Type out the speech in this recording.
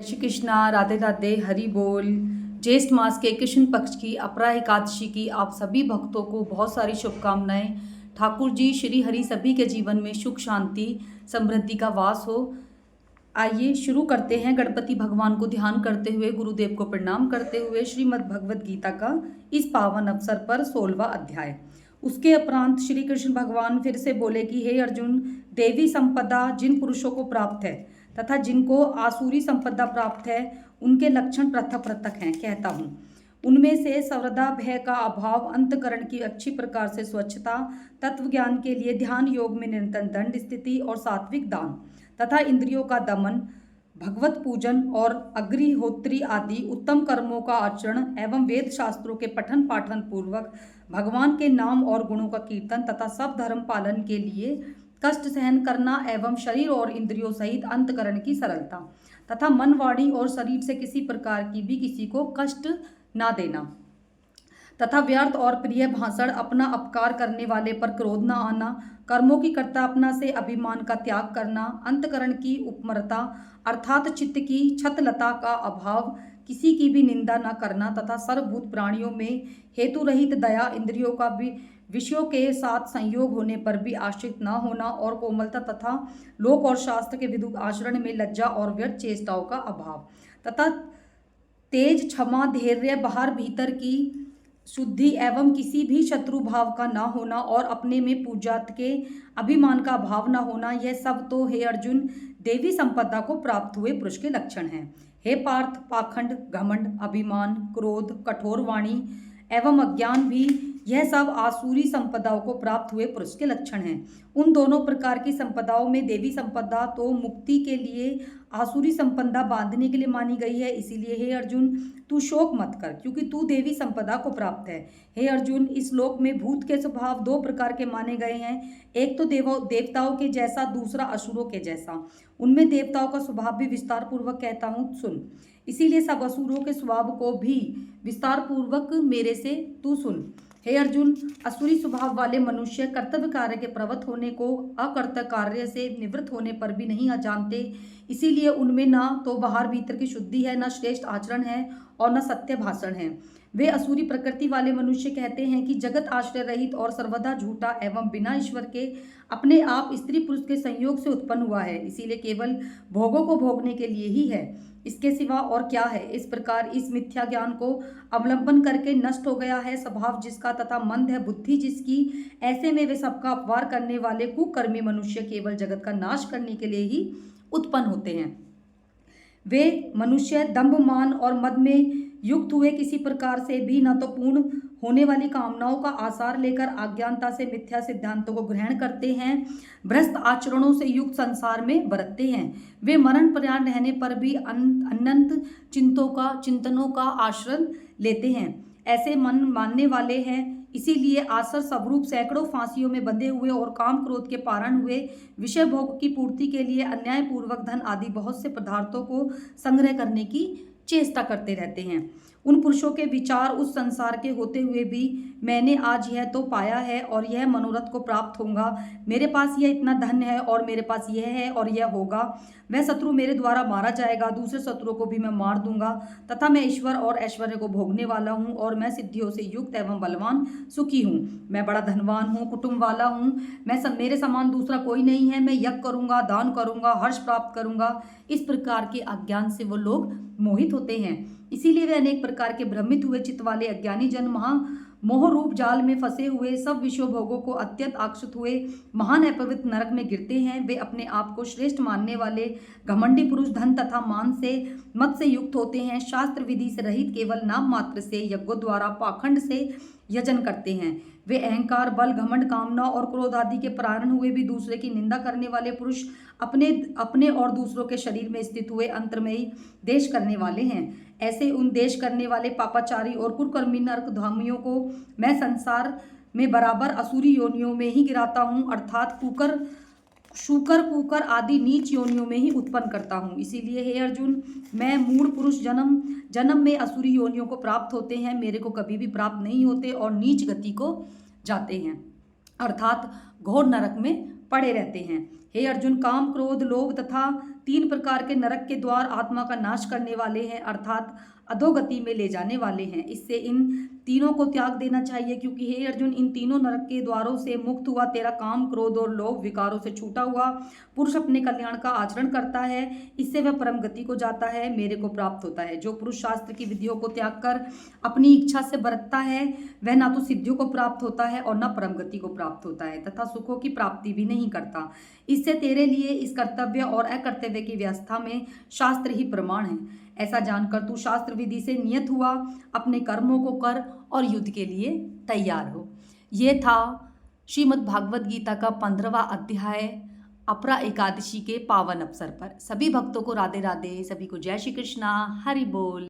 श्री कृष्णा, राधे राधे, हरि बोल। ज्येष्ठ मास के कृष्ण पक्ष की अपरा एकादशी की आप सभी भक्तों को बहुत सारी शुभकामनाएं। ठाकुर जी श्री हरि सभी के जीवन में सुख शांति समृद्धि का वास हो। आइए शुरू करते हैं। गणपति भगवान को ध्यान करते हुए, गुरुदेव को प्रणाम करते हुए श्रीमद् भगवद गीता का इस पावन अवसर पर 16वां अध्याय। उसके उपरांत श्री कृष्ण भगवान फिर से बोले कि हे अर्जुन, देवी संपदा जिन पुरुषों को प्राप्त है तथा जिनको आसुरी संपदा प्राप्त है, उनके लक्षण पृथक पृथक हैं। कहता हूँ, उनमें से सर्वदा भय का अभाव, अंतकरण की अच्छी प्रकार से स्वच्छता, तत्व ज्ञान के लिए ध्यान योग में निरंतर दंड स्थिति और सात्विक दान तथा इंद्रियों का दमन, भगवत पूजन और अग्निहोत्री आदि उत्तम कर्मों का आचरण एवं वेद शास्त्रों के पठन पाठन पूर्वक भगवान के नाम और गुणों का कीर्तन तथा सब धर्म पालन के लिए कष्ट सहन करना एवं शरीर और इंद्रियों सहित अंतकरण की सरलता तथा मन, वाणी और शरीर से किसी प्रकार की भी किसी को कष्ट ना देना तथा व्यर्थ और प्रिय भाषण, अपना अपकार करने वाले पर क्रोध न आना, कर्मों की कर्तापना से अभिमान का त्याग करना, अंतकरण की उपमरता अर्थात चित्त की छतलता का अभाव, किसी की भी निंदा न करना तथा सर्वभूत प्राणियों में हेतु रहित दया, इंद्रियों का भी विषयों के साथ संयोग होने पर भी आश्रित न होना और कोमलता तथा लोक और शास्त्र के विरुद्ध आचरण में लज्जा और व्यर्थ चेष्टाओं का अभाव तथा तेज, क्षमा, धैर्य, बाहर भीतर की शुद्धि एवं किसी भी शत्रु भाव का ना होना और अपने में पूजात के अभिमान का भाव न होना, यह सब तो हे अर्जुन देवी संपदा को प्राप्त हुए पुरुष के लक्षण हैं। हे पार्थ, पाखंड, घमंड, अभिमान, क्रोध, कठोर वाणी एवं अज्ञान भी यह सब आसुरी संपदाओं को प्राप्त हुए पुरुष के लक्षण हैं। उन दोनों प्रकार की संपदाओं में देवी संपदा तो मुक्ति के लिए, आसुरी संपदा बांधने के लिए मानी गई है। इसीलिए हे अर्जुन, तू शोक मत कर, क्योंकि तू देवी संपदा को प्राप्त है। हे अर्जुन, इस लोक में भूत के स्वभाव दो प्रकार के माने गए हैं, एक तो देवताओं के जैसा, दूसरा असुरों के जैसा। उनमें देवताओं का स्वभाव भी विस्तार पूर्वक कहता हूँ, सुन। इसीलिए सब असुरों के स्वभाव को भी विस्तार पूर्वक मेरे से तू सुन। हे अर्जुन, असुरी स्वभाव वाले मनुष्य कर्तव्य कार्य के प्रवृत्त होने को अकर्तव्य कार्य से निवृत्त होने पर भी नहीं जानते। इसीलिए उनमें न तो बाहर भीतर की शुद्धि है, न श्रेष्ठ आचरण है और न सत्य भाषण है। वे असुरी प्रकृति वाले मनुष्य कहते हैं कि जगत आश्रय रहित और सर्वदा झूठा एवं बिना ईश्वर के अपने आप स्त्री पुरुष के संयोग से उत्पन्न हुआ है, इसीलिए केवल भोगों को भोगने के लिए ही है, इसके सिवा और क्या है। इस प्रकार इस मिथ्या ज्ञान को अवलंबन करके नष्ट हो गया है स्वभाव जिसका तथा मंद है बुद्धि जिसकी। ऐसे में वे सबका अपवार करने वाले कुकर्मी मनुष्य केवल जगत का नाश करने के लिए ही उत्पन्न होते हैं। वे मनुष्य दंभ, मान और मद में युक्त हुए किसी प्रकार से भी न तो पूर्ण होने वाली कामनाओं का आसार लेकर अज्ञानता से मिथ्या सिद्धांतों को ग्रहण करते हैं, भ्रष्ट आचरणों से युक्त संसार में बरतते हैं। वे मरण पर्याय रहने पर भी अनंत चिंतनों का आश्रय लेते हैं। ऐसे मन मानने वाले हैं, इसीलिए आसर स्वरूप सैकड़ों फांसियों में बंधे हुए और काम क्रोध के पारण हुए विषय भोग की पूर्ति के लिए अन्यायपूर्वक धन आदि बहुत से पदार्थों को संग्रह करने की चेष्टा करते रहते हैं। उन पुरुषों के विचार उस संसार के होते हुए भी मैंने आज यह तो पाया है और यह मनोरथ को प्राप्त होगा, मेरे पास यह इतना धन है और मेरे पास यह है और यह होगा, वह शत्रु मेरे द्वारा मारा जाएगा, दूसरे शत्रुओं को भी मैं मार दूंगा तथा मैं ईश्वर और ऐश्वर्य को भोगने वाला हूँ और मैं सिद्धियों से युक्त एवं बलवान सुखी हूँ, मैं बड़ा धनवान हूँ, कुटुंब वाला हूँ, मेरे समान दूसरा कोई नहीं है, मैं यज्ञ करूँगा, दान करूँगा, हर्ष प्राप्त करूँगा। इस प्रकार के अज्ञान से वो लोग मोहित होते हैं। इसीलिए वे अनेक प्रकार के भ्रमित हुए चित्त वाले अज्ञानी जन मोह रूप जाल में फंसे हुए सब विषय भोगों को अत्यंत आकर्षित हुए महान अपवित्र नरक में गिरते हैं। वे अपने आप को श्रेष्ठ मानने वाले घमंडी पुरुष धन तथा मान से मत से युक्त होते हैं, शास्त्र विधि से रहित केवल नाम मात्र से यज्ञों द्वारा पाखंड से यजन करते हैं। वे अहंकार, बल, घमंड, कामना और क्रोध आदि के प्रारण हुए भी दूसरे की निंदा करने वाले पुरुष अपने और दूसरों के शरीर में स्थित हुए अंतर्मयी देश करने वाले हैं। ऐसे उन देश करने वाले पापाचारी और कुकर्मी नरकधामियों को मैं संसार में बराबर असुरी योनियों में ही गिराता हूँ, अर्थात शूकर, कुकर आदि नीच योनियों में ही उत्पन्न करता हूँ। इसीलिए हे अर्जुन, मैं मूढ़ पुरुष जन्म में असुरी योनियों को प्राप्त होते हैं, मेरे को कभी भी प्राप्त नहीं होते और नीच गति को जाते हैं, अर्थात घोर नरक में पड़े रहते हैं। हे अर्जुन, काम, क्रोध, लोभ तथा 3 प्रकार के नरक के द्वार आत्मा का नाश करने वाले हैं, अर्थात अधोगति में ले जाने वाले हैं। इससे इन तीनों को त्याग देना चाहिए, क्योंकि हे अर्जुन, इन तीनों नरक के द्वारों से मुक्त हुआ तेरा काम, क्रोध और लोभ विकारों से छूटा हुआ पुरुष अपने कल्याण का आचरण करता है। इससे वह परम गति को जाता है, मेरे को प्राप्त होता है। जो पुरुष शास्त्र की विधियों को त्याग कर अपनी इच्छा से बरतता है, वह ना तो सिद्धियों को प्राप्त होता है और न परम गति को प्राप्त होता है, तथा सुखों की प्राप्ति भी नहीं करता। इससे तेरे लिए इस कर्तव्य और अकर्तव्य की व्यवस्था में शास्त्र ही प्रमाण है। ऐसा जानकर तू शास्त्र विधि से नियत हुआ अपने कर्मों को कर और युद्ध के लिए तैयार हो। ये था श्रीमद् भागवत गीता का 15वां अध्याय अपरा एकादशी के पावन अवसर पर। सभी भक्तों को राधे राधे, सभी को जय श्री कृष्णा, हरि बोल।